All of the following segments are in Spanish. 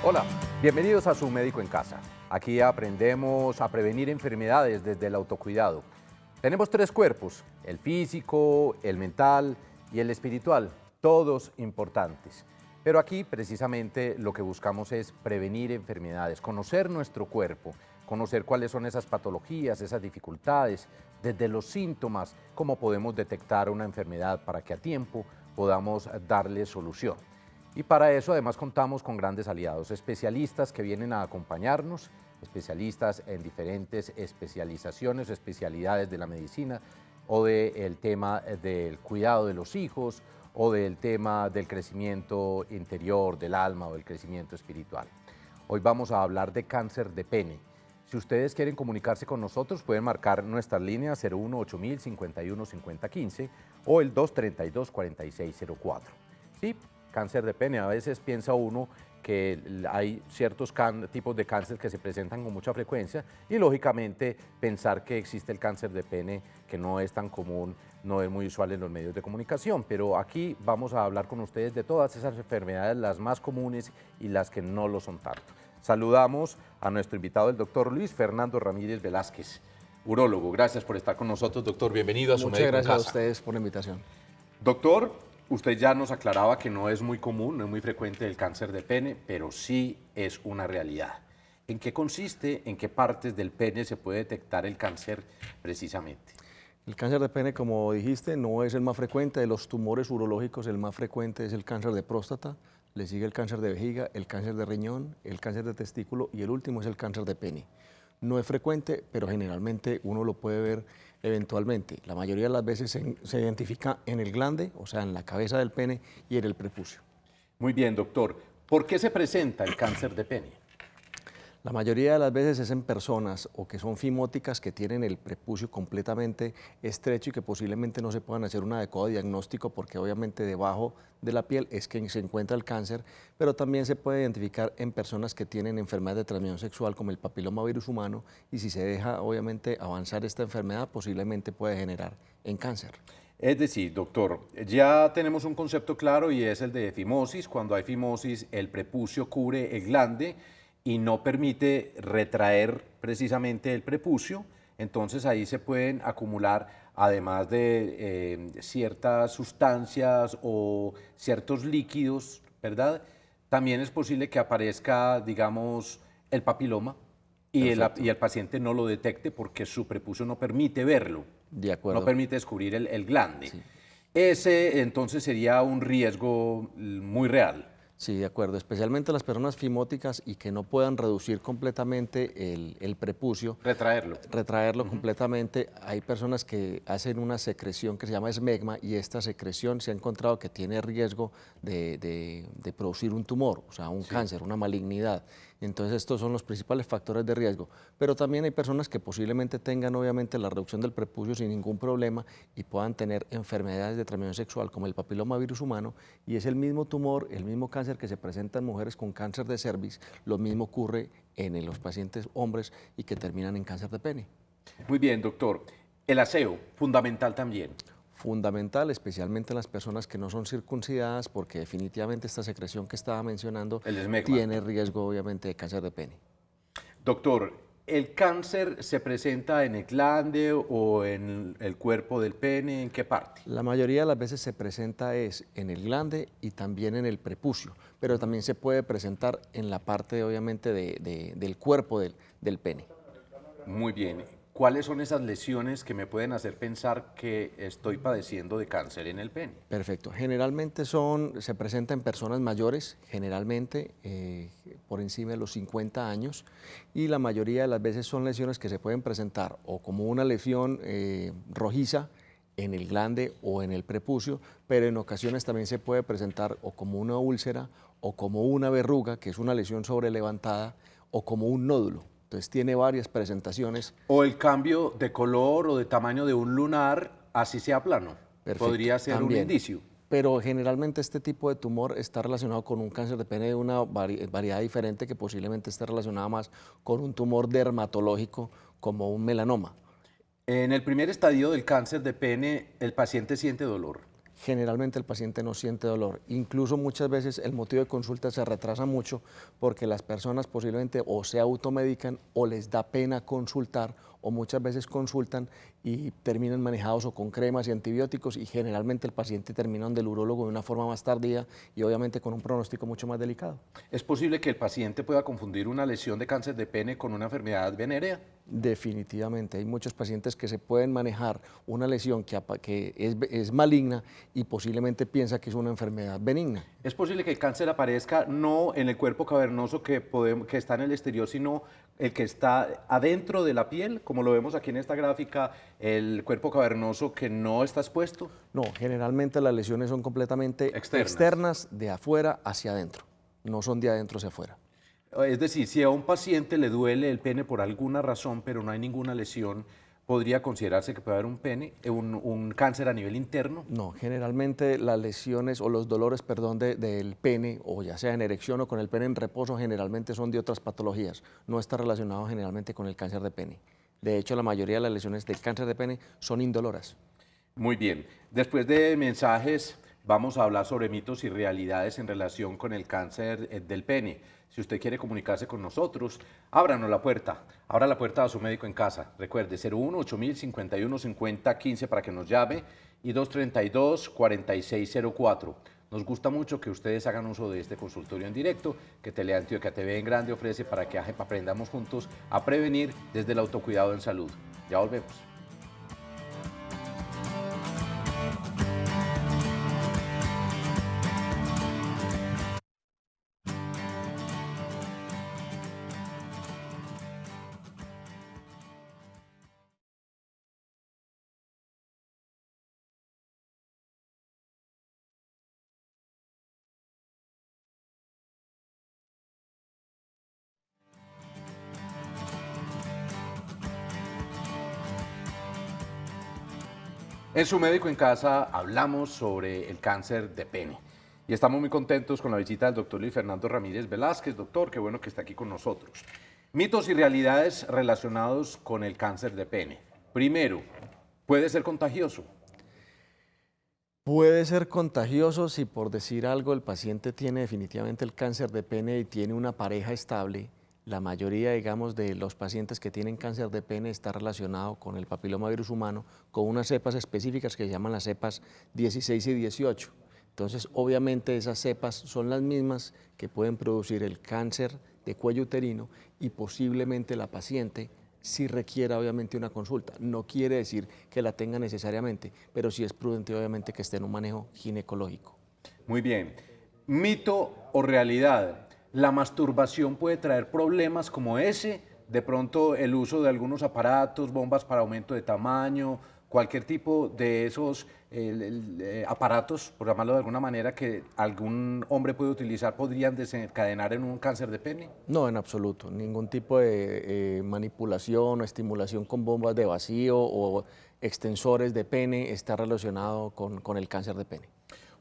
Hola, bienvenidos a Su Médico en Casa. Aquí aprendemos a prevenir enfermedades desde el autocuidado. Tenemos tres cuerpos, el físico, el mental y el espiritual, todos importantes. Pero aquí precisamente lo que buscamos es prevenir enfermedades, conocer nuestro cuerpo, conocer cuáles son esas patologías, esas dificultades, desde los síntomas, cómo podemos detectar una enfermedad para que a tiempo podamos darle solución. Y para eso además contamos con grandes aliados, especialistas que vienen a acompañarnos, especialistas en diferentes especializaciones, especialidades de la medicina o del tema del cuidado de los hijos o del tema del crecimiento interior, del alma o del crecimiento espiritual. Hoy vamos a hablar de cáncer de pene. Si ustedes quieren comunicarse con nosotros, pueden marcar nuestras líneas 018000 51 50 15 o el 232 4604. ¿Sí? Cáncer de pene. A veces piensa uno que hay ciertos tipos de cáncer que se presentan con mucha frecuencia y lógicamente pensar que existe el cáncer de pene que no es tan común, no es muy usual en los medios de comunicación, pero aquí vamos a hablar con ustedes de todas esas enfermedades, las más comunes y las que no lo son tanto. Saludamos a nuestro invitado, el doctor Luis Fernando Ramírez Velázquez, urólogo. Gracias por estar con nosotros, doctor. Bienvenido a Su Médico en Casa. Muchas gracias a ustedes por la invitación. Doctor, usted ya nos aclaraba que no es muy común, no es muy frecuente el cáncer de pene, pero sí es una realidad. ¿En qué consiste, en qué partes del pene se puede detectar el cáncer precisamente? El cáncer de pene, como dijiste, no es el más frecuente. De los tumores urológicos, el más frecuente es el cáncer de próstata, le sigue el cáncer de vejiga, el cáncer de riñón, el cáncer de testículo y el último es el cáncer de pene. No es frecuente, pero generalmente uno lo puede ver eventualmente. La mayoría de las veces se identifica en el glande, o sea, en la cabeza del pene y en el prepucio. Muy bien, doctor. ¿Por qué se presenta el cáncer de pene? La mayoría de las veces es en personas o que son fimóticas que tienen el prepucio completamente estrecho y que posiblemente no se puedan hacer un adecuado diagnóstico porque obviamente debajo de la piel es que se encuentra el cáncer, pero también se puede identificar en personas que tienen enfermedades de transmisión sexual como el papilomavirus humano y si se deja obviamente avanzar esta enfermedad posiblemente puede generar en cáncer. Es decir, doctor, ya tenemos un concepto claro y es el de fimosis. Cuando hay fimosis, el prepucio cubre el glande y no permite retraer precisamente el prepucio, entonces ahí se pueden acumular, además de ciertas sustancias o ciertos líquidos, ¿verdad? También es posible que aparezca, digamos, el papiloma y el paciente no lo detecte porque su prepucio no permite verlo, De acuerdo. no permite descubrir el glande. Sí. Ese entonces sería un riesgo muy real. Sí, de acuerdo, especialmente las personas fimóticas y que no puedan reducir completamente el prepucio. Retraerlo completamente. Hay personas que hacen una secreción que se llama esmegma y esta secreción se ha encontrado que tiene riesgo de producir un tumor, o sea, un cáncer, una malignidad. Entonces estos son los principales factores de riesgo. Pero también hay personas que posiblemente tengan obviamente la reducción del prepucio sin ningún problema y puedan tener enfermedades de transmisión sexual como el papilomavirus humano y es el mismo tumor, el mismo cáncer que se presenta en mujeres con cáncer de cervix, lo mismo ocurre en los pacientes hombres y que terminan en cáncer de pene. Muy bien, doctor. El aseo, fundamental también. Fundamental, especialmente en las personas que no son circuncidadas, porque definitivamente esta secreción que estaba mencionando tiene riesgo obviamente de cáncer de pene. Doctor, ¿el cáncer se presenta en el glande o en el cuerpo del pene? ¿En qué parte? La mayoría de las veces se presenta en el glande y también en el prepucio, pero también se puede presentar en la parte obviamente del cuerpo del pene. Muy bien. ¿Cuáles son esas lesiones que me pueden hacer pensar que estoy padeciendo de cáncer en el pene? Perfecto. Generalmente se presenta en personas mayores, generalmente por encima de los 50 años, y la mayoría de las veces son lesiones que se pueden presentar o como una lesión rojiza en el glande o en el prepucio, pero en ocasiones también se puede presentar o como una úlcera o como una verruga, que es una lesión sobrelevantada, o como un nódulo. Entonces tiene varias presentaciones. O el cambio de color o de tamaño de un lunar, así sea plano. Perfecto, podría ser también un indicio. Pero generalmente este tipo de tumor está relacionado con un cáncer de pene de una variedad diferente que posiblemente esté relacionada más con un tumor dermatológico como un melanoma. En el primer estadio del cáncer de pene, el paciente siente dolor. generalmente el paciente no siente dolor. Incluso muchas veces el motivo de consulta se retrasa mucho porque las personas posiblemente o se automedican o les da pena consultar, o muchas veces consultan y terminan manejados o con cremas y antibióticos, y generalmente el paciente termina donde el urólogo de una forma más tardía y obviamente con un pronóstico mucho más delicado. ¿Es posible que el paciente pueda confundir una lesión de cáncer de pene con una enfermedad venérea? Definitivamente, hay muchos pacientes que se pueden manejar una lesión que es maligna y posiblemente piensa que es una enfermedad benigna. ¿Es posible que el cáncer aparezca no en el cuerpo cavernoso que está en el exterior, sino el que está adentro de la piel, como lo vemos aquí en esta gráfica, el cuerpo cavernoso que no está expuesto? No, generalmente las lesiones son completamente externas de afuera hacia adentro, no son de adentro hacia afuera. Es decir, si a un paciente le duele el pene por alguna razón, pero no hay ninguna lesión, ¿podría considerarse que puede haber un cáncer a nivel interno? No, generalmente las lesiones o los dolores, perdón, del pene, o ya sea en erección o con el pene en reposo, generalmente son de otras patologías. No está relacionado generalmente con el cáncer de pene. De hecho, la mayoría de las lesiones del cáncer de pene son indoloras. Muy bien. Después de mensajes, vamos a hablar sobre mitos y realidades en relación con el cáncer del pene. Si usted quiere comunicarse con nosotros, ábranos la puerta. Abra la puerta a su médico en casa. Recuerde, 01-8000-51-50-15 para que nos llame y 232-4604. Nos gusta mucho que ustedes hagan uso de este consultorio en directo que Teleantioquia TV en Grande ofrece para que aprendamos juntos a prevenir desde el autocuidado en salud. Ya volvemos. En su médico en casa hablamos sobre el cáncer de pene y estamos muy contentos con la visita del doctor Luis Fernando Ramírez Velázquez. Doctor, qué bueno que está aquí con nosotros. Mitos y realidades relacionados con el cáncer de pene. Primero, ¿puede ser contagioso? Puede ser contagioso si, por decir algo, el paciente tiene definitivamente el cáncer de pene y tiene una pareja estable. La mayoría, digamos, de los pacientes que tienen cáncer de pene está relacionado con el papilomavirus humano, con unas cepas específicas que se llaman las cepas 16 y 18. Entonces, obviamente, esas cepas son las mismas que pueden producir el cáncer de cuello uterino y posiblemente la paciente sí requiera obviamente una consulta. No quiere decir que la tenga necesariamente, pero sí es prudente obviamente que esté en un manejo ginecológico. Muy bien. ¿Mito o realidad? ¿La masturbación puede traer problemas como ese? De pronto el uso de algunos aparatos, bombas para aumento de tamaño, cualquier tipo de esos aparatos, por llamarlo de alguna manera, que algún hombre puede utilizar, ¿podrían desencadenar en un cáncer de pene? No, en absoluto. Ningún tipo de manipulación o estimulación con bombas de vacío o extensores de pene está relacionado con el cáncer de pene.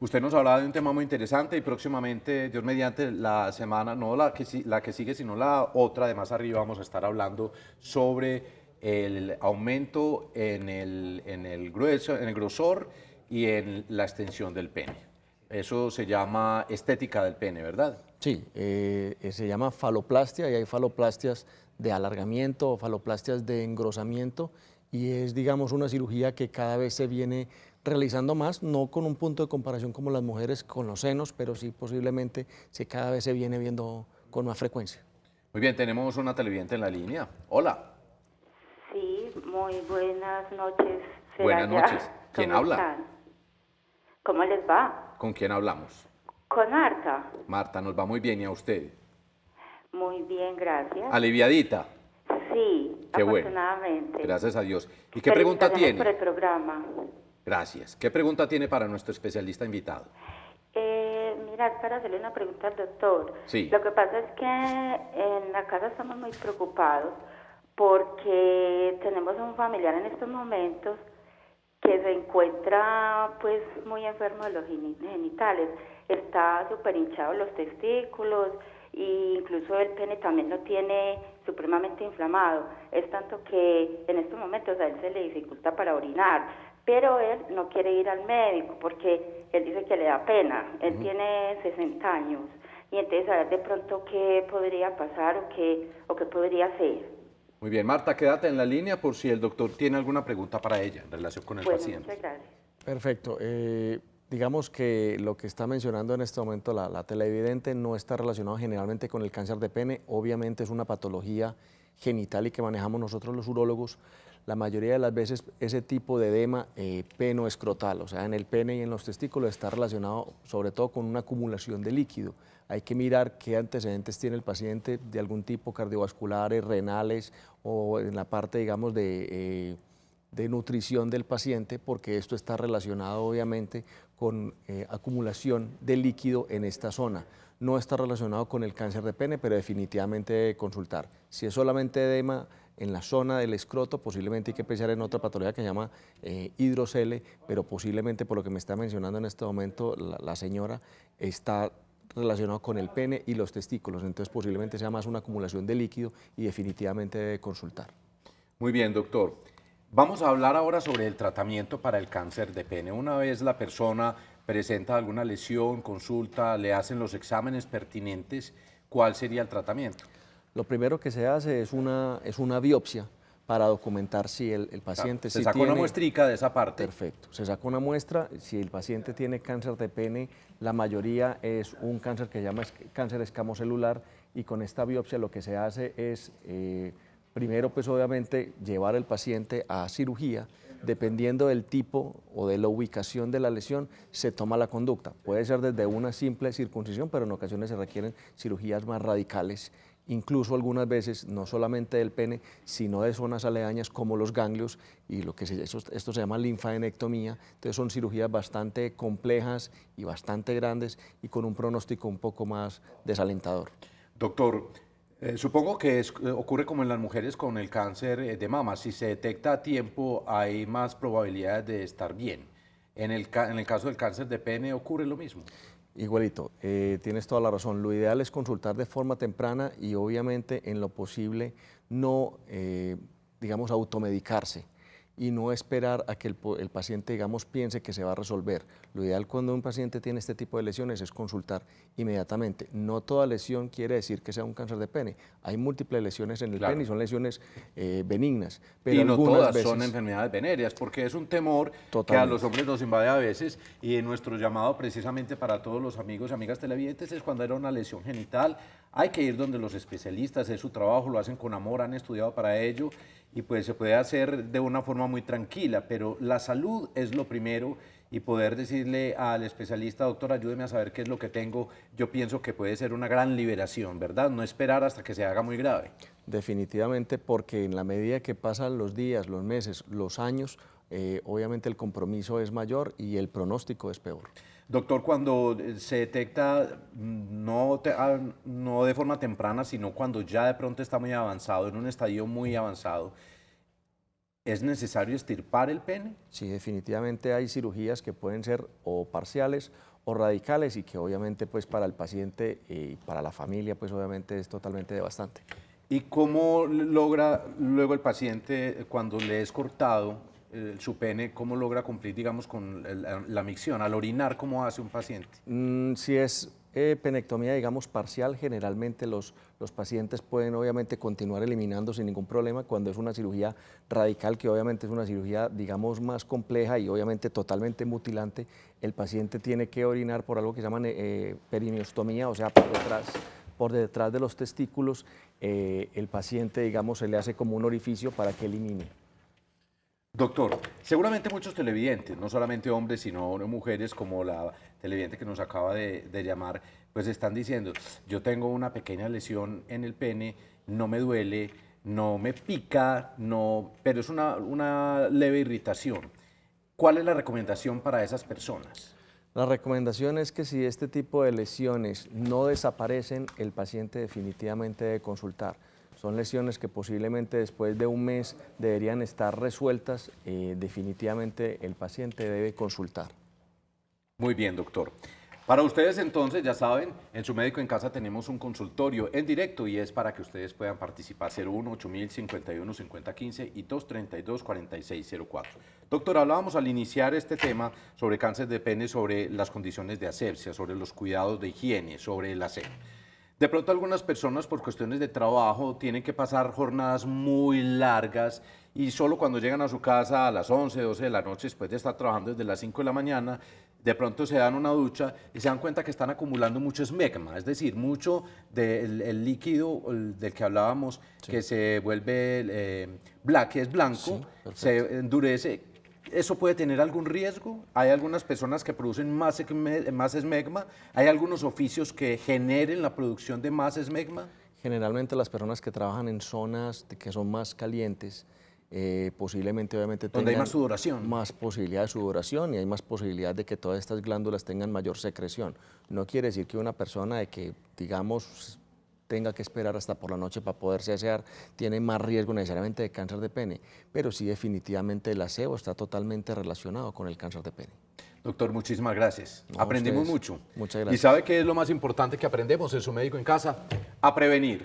Usted nos hablaba de un tema muy interesante y próximamente, Dios mediante, la semana, no la que sigue, sino la otra, de más arriba, vamos a estar hablando sobre el aumento en el grueso, en el grosor y en la extensión del pene. Eso se llama estética del pene, ¿verdad? Sí, se llama faloplastia y hay faloplastias de alargamiento o faloplastias de engrosamiento, y es, digamos, una cirugía que cada vez se viene realizando más, no con un punto de comparación como las mujeres con los senos, pero sí posiblemente cada vez se viene viendo con más frecuencia. Muy bien, tenemos una televidente en la línea. Hola. Sí, muy buenas noches. Buenas noches. ¿Quién habla? Están? ¿Cómo les va? ¿Con quién hablamos? Con Marta. Marta, nos va muy bien, ¿y a usted? Muy bien, gracias. ¿Aliviadita? Sí, qué afortunadamente. Bueno. Gracias a Dios. ¿Y qué pregunta tiene? Por el programa. Gracias. ¿Qué pregunta tiene para nuestro especialista invitado? Mira, es para hacerle una pregunta al doctor. Sí. Lo que pasa es que en la casa estamos muy preocupados porque tenemos un familiar en estos momentos que se encuentra pues muy enfermo de los genitales. Está súper hinchado los testículos e incluso el pene también lo tiene supremamente inflamado. Es tanto que en estos momentos a él se le dificulta para orinar, pero él no quiere ir al médico porque él dice que le da pena. Él tiene 60 años y entonces a ver de pronto qué podría pasar o qué podría hacer. Muy bien, Marta, quédate en la línea por si el doctor tiene alguna pregunta para ella en relación con el paciente. Muchas gracias. Perfecto. Digamos que lo que está mencionando en este momento la televidente no está relacionado generalmente con el cáncer de pene. Obviamente es una patología genital y que manejamos nosotros los urólogos. La mayoría de las veces ese tipo de edema penoescrotal, o sea, en el pene y en los testículos, está relacionado sobre todo con una acumulación de líquido. Hay que mirar qué antecedentes tiene el paciente de algún tipo, cardiovasculares, renales o en la parte, digamos, de nutrición del paciente, porque esto está relacionado obviamente con acumulación de líquido en esta zona. No está relacionado con el cáncer de pene, pero definitivamente debe consultar. Si es solamente edema en la zona del escroto, posiblemente hay que pensar en otra patología que se llama hidrocele, pero posiblemente por lo que me está mencionando en este momento la señora, está relacionado con el pene y los testículos, entonces posiblemente sea más una acumulación de líquido y definitivamente debe consultar. Muy bien, doctor. Vamos a hablar ahora sobre el tratamiento para el cáncer de pene. Una vez la persona presenta alguna lesión, consulta, le hacen los exámenes pertinentes, ¿cuál sería el tratamiento? Lo primero que se hace es una biopsia para documentar si el paciente se saca una muestrica de esa parte. Perfecto, se saca una muestra, si el paciente tiene cáncer de pene, la mayoría es un cáncer que se llama cáncer escamocelular y con esta biopsia lo que se hace es, primero pues obviamente llevar al paciente a cirugía, dependiendo del tipo o de la ubicación de la lesión, se toma la conducta. Puede ser desde una simple circuncisión, pero en ocasiones se requieren cirugías más radicales, incluso algunas veces no solamente del pene, sino de zonas aledañas como los ganglios y esto se llama linfadenectomía. Entonces son cirugías bastante complejas y bastante grandes y con un pronóstico un poco más desalentador. Doctor, supongo que ocurre como en las mujeres con el cáncer de mama. Si se detecta a tiempo, hay más probabilidades de estar bien. En el caso del cáncer de pene ocurre lo mismo. Igualito, tienes toda la razón. Lo ideal es consultar de forma temprana y obviamente en lo posible no, digamos, automedicarse y no esperar a que el paciente, digamos, piense que se va a resolver. Lo ideal cuando un paciente tiene este tipo de lesiones es consultar inmediatamente. No toda lesión quiere decir que sea un cáncer de pene. Hay múltiples lesiones en el pene y son lesiones benignas. Pero y no todas veces son enfermedades venéreas, porque es un temor que a los hombres nos invade a veces, y en nuestro llamado precisamente para todos los amigos y amigas televidentes es cuando era una lesión genital, hay que ir donde los especialistas, es su trabajo, lo hacen con amor, han estudiado para ello, y pues se puede hacer de una forma muy tranquila, pero la salud es lo primero y poder decirle al especialista, doctor, ayúdeme a saber qué es lo que tengo, yo pienso que puede ser una gran liberación, ¿verdad? No esperar hasta que se haga muy grave. Definitivamente, porque en la medida que pasan los días, los meses, los años, obviamente el compromiso es mayor y el pronóstico es peor. Doctor, cuando se detecta no de forma temprana, sino cuando ya de pronto está muy avanzado, en un estadio muy avanzado, ¿es necesario extirpar el pene? Sí, definitivamente hay cirugías que pueden ser o parciales o radicales y que obviamente pues para el paciente y para la familia pues obviamente es totalmente devastante. ¿Y cómo logra luego el paciente cuando le es cortado su pene, cómo logra cumplir, digamos, con la micción? Al orinar, ¿cómo hace un paciente? Si es penectomía, digamos, parcial, generalmente los pacientes pueden obviamente continuar eliminando sin ningún problema. Cuando es una cirugía radical, que obviamente es una cirugía, digamos, más compleja y obviamente totalmente mutilante, el paciente tiene que orinar por algo que se llama perineostomía, o sea, por detrás de los testículos, el paciente, digamos, se le hace como un orificio para que elimine. Doctor, seguramente muchos televidentes, no solamente hombres, sino mujeres como la televidente que nos acaba de llamar, pues están diciendo, yo tengo una pequeña lesión en el pene, no me duele, no me pica, pero es una leve irritación. ¿Cuál es la recomendación para esas personas? La recomendación es que si este tipo de lesiones no desaparecen, el paciente definitivamente debe consultar. Son lesiones que posiblemente después de un mes deberían estar resueltas. Definitivamente el paciente debe consultar. Muy bien, doctor. Para ustedes entonces, ya saben, en Su Médico en Casa tenemos un consultorio en directo y es para que ustedes puedan participar. 01-8051-5015 y 232-4604. Doctor, hablábamos al iniciar este tema sobre cáncer de pene, sobre las condiciones de asepsia, sobre los cuidados de higiene, sobre el aseo. De pronto algunas personas por cuestiones de trabajo tienen que pasar jornadas muy largas y solo cuando llegan a su casa a las 11, 12 de la noche, después de estar trabajando desde las 5 de la mañana, de pronto se dan una ducha y se dan cuenta que están acumulando mucho esmegma, es decir, mucho del líquido del que hablábamos, sí, que se vuelve que es blanco, sí, se endurece. ¿Eso puede tener algún riesgo? ¿Hay algunas personas que producen más esmegma? ¿Hay algunos oficios que generen la producción de más esmegma? Generalmente las personas que trabajan en zonas que son más calientes, posiblemente obviamente tengan donde hay más sudoración. Más posibilidad de sudoración y hay más posibilidad de que todas estas glándulas tengan mayor secreción. No quiere decir que una persona de que, digamos, tenga que esperar hasta por la noche para poderse asear, tiene más riesgo necesariamente de cáncer de pene, pero sí definitivamente el aseo está totalmente relacionado con el cáncer de pene. Doctor, muchísimas gracias. No, aprendimos mucho. Muchas gracias. ¿Y sabe qué es lo más importante que aprendemos en Su Médico en Casa? A prevenir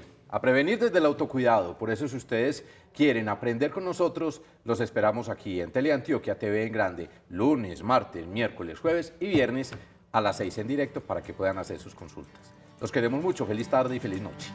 desde el autocuidado. Por eso si ustedes quieren aprender con nosotros, los esperamos aquí en Teleantioquia TV en Grande, lunes, martes, miércoles, jueves y viernes a las 6 en directo para que puedan hacer sus consultas. Los queremos mucho, feliz tarde y feliz noche.